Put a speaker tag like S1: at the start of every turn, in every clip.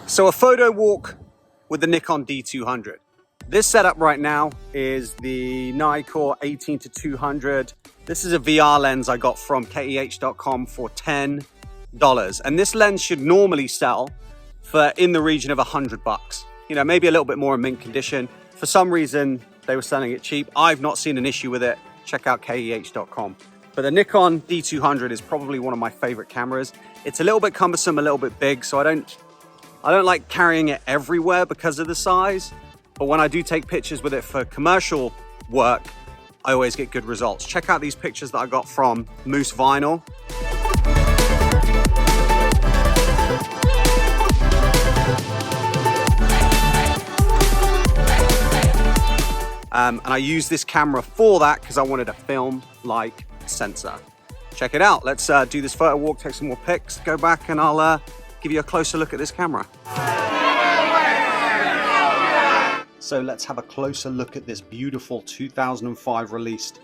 S1: So a photo walk with the Nikon D200. This setup right now is the Nikon 18-200. This is a VR lens I got from keh.com for $10. And this lens should normally sell for in the region of $100. You know, maybe a little bit more in mint condition. For some reason, they were selling it cheap. I've not seen an issue with it. Check out keh.com. But the Nikon D200 is probably one of my favorite cameras. It's a little bit cumbersome, a little bit big, so I don't like carrying it everywhere because of the size. But when I do take pictures with it for commercial work, I always get good results. Check out these pictures that I got from Moose Vinyl. And I use this camera for that because I wanted a film-like sensor. Check it out. Let's do this photo walk, take some more pics, go back and I'll give you a closer look at this camera. So let's have a closer look at this beautiful 2005 released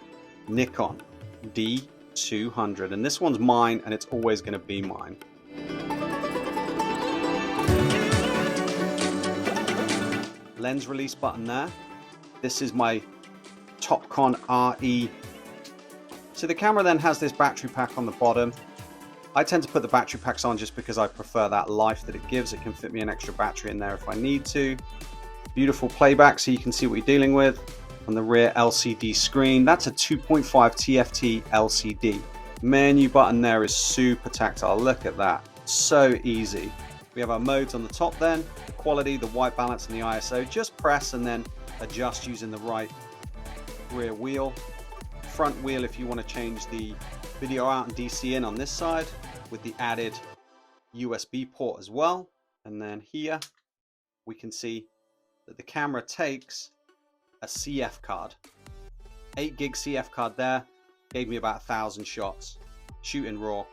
S1: Nikon D200. And this one's mine and it's always going to be mine. Lens release button there. This is my Topcon RE. So the camera then has this battery pack on the bottom. I tend to put the battery packs on just because I prefer that life that it gives. It can fit me an extra battery in there if I need to. Beautiful playback so you can see what you're dealing with. On the rear LCD screen, that's a 2.5 TFT-LCD. Menu button there is super tactile. Look at that, so easy. We have our modes on the top then, the quality, the white balance and the ISO. Just press and then adjust using the right rear wheel. Front wheel if you want to change the video out and DC in on this side with the added USB port as well. And then here we can see that the camera takes a CF card. 8 gig CF card there, gave me about 1,000 shots, shooting raw.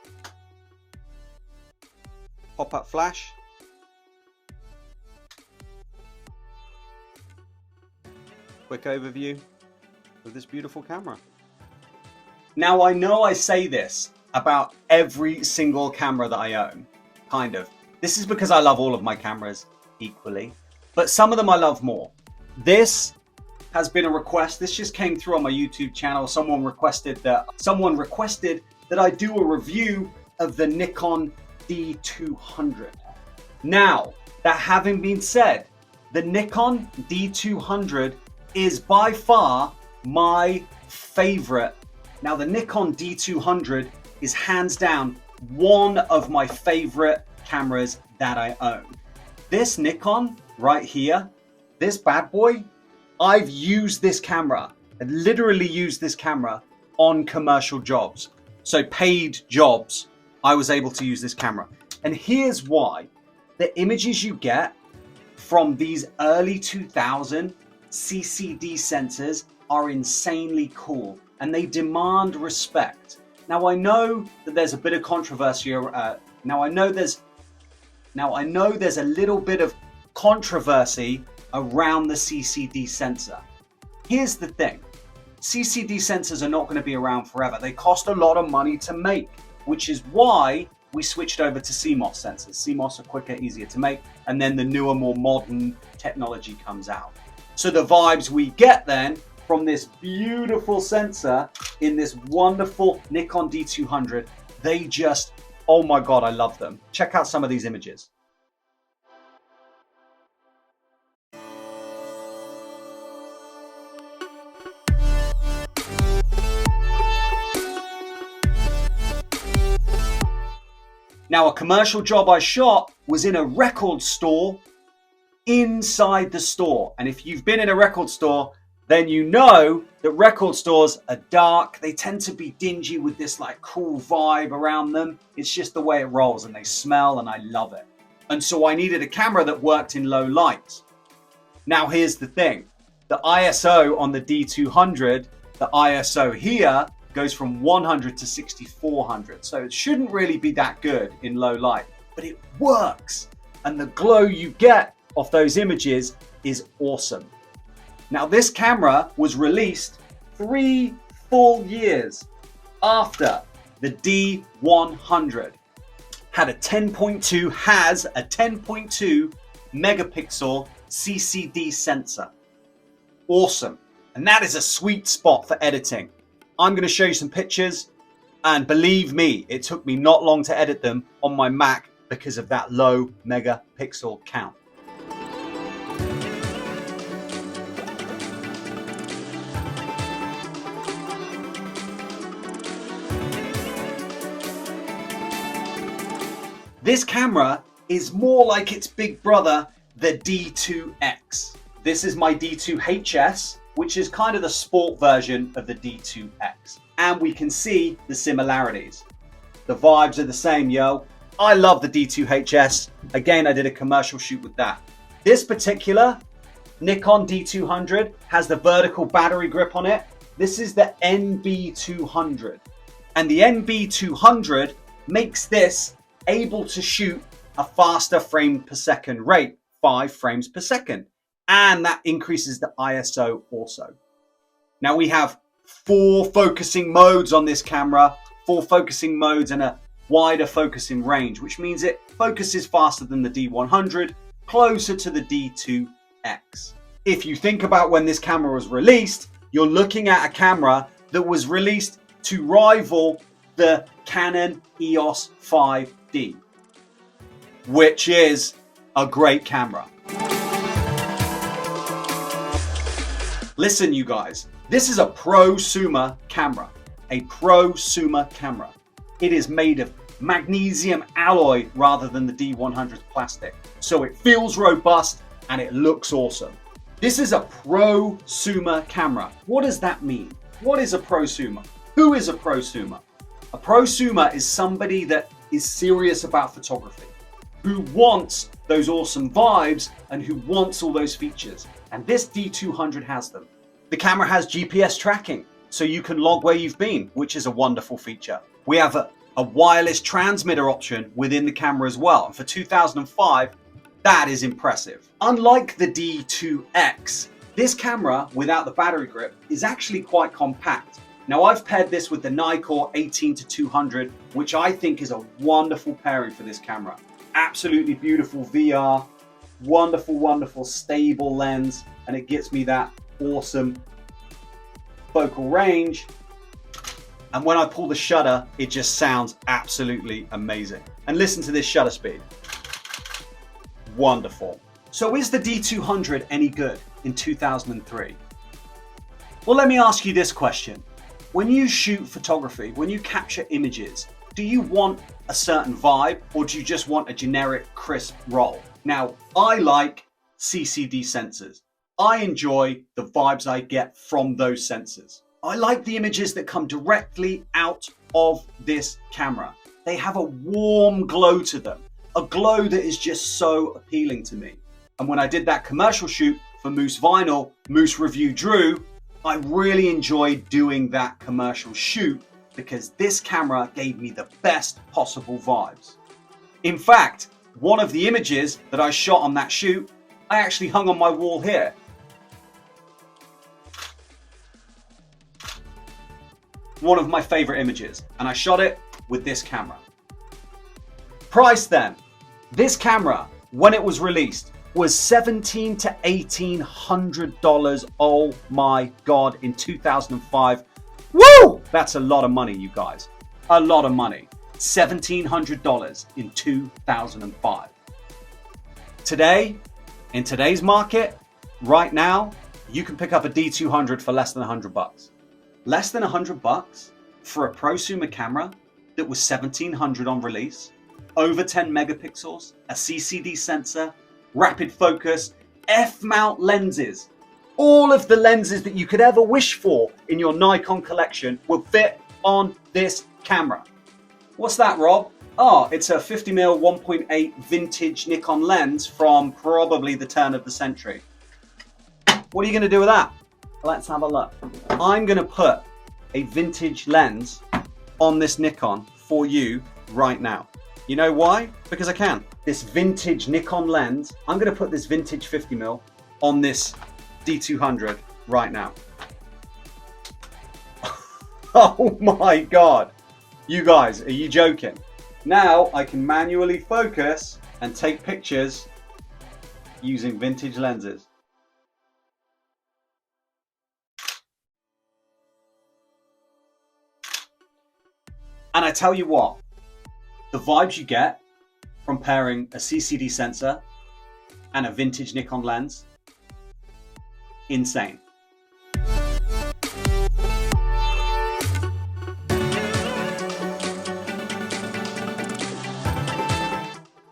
S1: Pop-up flash. Quick overview of this beautiful camera. Now I know I say this about every single camera that I own, kind of. This is because I love all of my cameras equally, but some of them I love more. This has been a request. This just came through on my YouTube channel. Someone requested that I do a review of the Nikon D200. Now, that having been said, the Nikon D200 is by far my favorite. Now, the Nikon D200 is hands down one of my favorite cameras that I own. This Nikon right here, this bad boy, I've used this camera, I literally used this camera on commercial jobs. So paid jobs, I was able to use this camera. And here's why. The images you get from these early 2000 CCD sensors are insanely cool and they demand respect. Now I know that there's a bit of controversy. Now I know there's a little bit of controversy around the CCD sensor. Here's the thing. CCD sensors are not going to be around forever. They cost a lot of money to make, which is why we switched over to CMOS sensors. CMOS are quicker, easier to make, and then the newer, more modern technology comes out. So the vibes we get then from this beautiful sensor in this wonderful Nikon D200, they just, oh my God, I love them. Check out some of these images. Now, a commercial job I shot was in a record store inside the store. And if you've been in a record store, then you know that record stores are dark. They tend to be dingy with this like cool vibe around them. It's just the way it rolls and they smell and I love it. And so I needed a camera that worked in low light. Now, here's the thing. The ISO on the D200, the ISO here goes from 100 to 6400. So it shouldn't really be that good in low light, but it works. And the glow you get off those images is awesome. Now, this camera was released 3 full years after the D100. has a 10.2 megapixel CCD sensor. Awesome. And that is a sweet spot for editing. I'm going to show you some pictures, and believe me, it took me not long to edit them on my Mac because of that low megapixel count. This camera is more like its big brother, the D2X. This is my D2HS, which is kind of the sport version of the D2X. And we can see the similarities. The vibes are the same, yo. I love the D2HS. Again, I did a commercial shoot with that. This particular Nikon D200 has the vertical battery grip on it. This is the NB200. And the NB200 makes this able to shoot a faster frame per second rate, 5 frames per second. And that increases the ISO also. Now we have 4 focusing modes on this camera, 4 focusing modes and a wider focusing range, which means it focuses faster than the D100, closer to the D2X. If you think about when this camera was released, you're looking at a camera that was released to rival the Canon EOS 5D, which is a great camera. Listen, you guys, this is a prosumer camera, a prosumer camera. It is made of magnesium alloy rather than the D100 plastic, so it feels robust and it looks awesome. This is a prosumer camera. What does that mean? What is a prosumer? Who is a prosumer? A prosumer is somebody that is serious about photography, who wants those awesome vibes and who wants all those features. And this D200 has them. The camera has GPS tracking, so you can log where you've been, which is a wonderful feature. We have a wireless transmitter option within the camera as well. And for 2005, that is impressive. Unlike the D2X, this camera without the battery grip is actually quite compact. Now I've paired this with the Nikon 18-200, which I think is a wonderful pairing for this camera. Absolutely beautiful VR, wonderful, wonderful stable lens, and it gets me that awesome focal range. And when I pull the shutter, it just sounds absolutely amazing. And listen to this shutter speed. Wonderful. So is the D200 any good in 2003? Well, let me ask you this question. When you shoot photography, when you capture images, do you want a certain vibe or do you just want a generic crisp roll? Now, I like CCD sensors. I enjoy the vibes I get from those sensors. I like the images that come directly out of this camera. They have a warm glow to them, a glow that is just so appealing to me. And when I did that commercial shoot for Moose Vinyl, Moose Review Drew, I really enjoyed doing that commercial shoot because this camera gave me the best possible vibes. In fact, one of the images that I shot on that shoot, I actually hung on my wall here. One of my favorite images, and I shot it with this camera. Price then. This camera, when it was released, was $1,700 to $1,800. Oh my God, in 2005. Woo! That's a lot of money, you guys. A lot of money. $1,700 in 2005. Today, in today's market, right now, you can pick up a D200 for less than $100. Less than $100 for a prosumer camera that was $1,700 on release, over 10 megapixels, a CCD sensor, rapid focus, f-mount lenses. All of the lenses that you could ever wish for in your Nikon collection will fit on this camera. What's that, Rob? Oh, it's a 50mm 1.8 vintage Nikon lens from probably the turn of the century. What are you going to do with that? Let's have a look. I'm going to put a vintage lens on this Nikon for you right now. You know why? Because I can. This vintage Nikon lens, I'm going to put this vintage 50mm on this D200 right now. Oh my God. You guys, are you joking? Now I can manually focus and take pictures using vintage lenses. And I tell you what, the vibes you get from pairing a CCD sensor and a vintage Nikon lens, insane.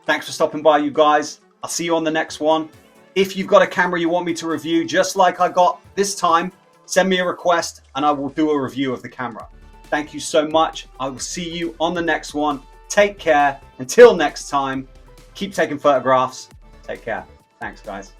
S1: Thanks for stopping by, you guys. I'll see you on the next one. If you've got a camera you want me to review, just like I got this time, send me a request and I will do a review of the camera. Thank you so much. I will see you on the next one. Take care. Until next time, keep taking photographs. Take care. Thanks, guys.